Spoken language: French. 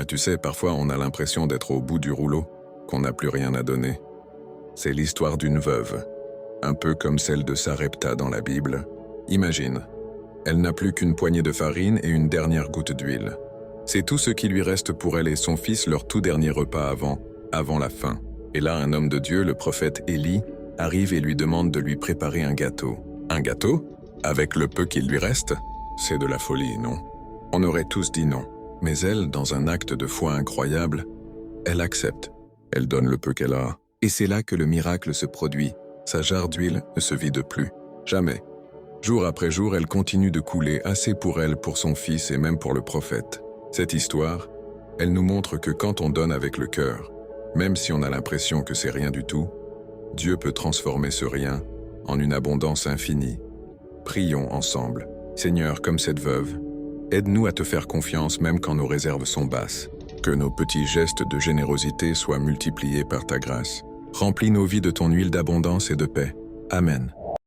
Tu sais, parfois on a l'impression d'être au bout du rouleau, qu'on n'a plus rien à donner. C'est l'histoire d'une veuve, un peu comme celle de Sarepta dans la Bible. Imagine, elle n'a plus qu'une poignée de farine et une dernière goutte d'huile. C'est tout ce qui lui reste pour elle et son fils, leur tout dernier repas avant la faim. Et là, un homme de Dieu, le prophète Élie, arrive et lui demande de lui préparer un gâteau. Un gâteau? Avec le peu qu'il lui reste? C'est de la folie, non? On aurait tous dit non. Mais elle, dans un acte de foi incroyable, elle accepte. Elle donne le peu qu'elle a. Et c'est là que le miracle se produit. Sa jarre d'huile ne se vide plus. Jamais. Jour après jour, elle continue de couler, assez pour elle, pour son fils et même pour le prophète. Cette histoire, elle nous montre que quand on donne avec le cœur, même si on a l'impression que c'est rien du tout, Dieu peut transformer ce rien en une abondance infinie. Prions ensemble. Seigneur, comme cette veuve, aide-nous à te faire confiance même quand nos réserves sont basses. Que nos petits gestes de générosité soient multipliés par ta grâce. Remplis nos vies de ton huile d'abondance et de paix. Amen.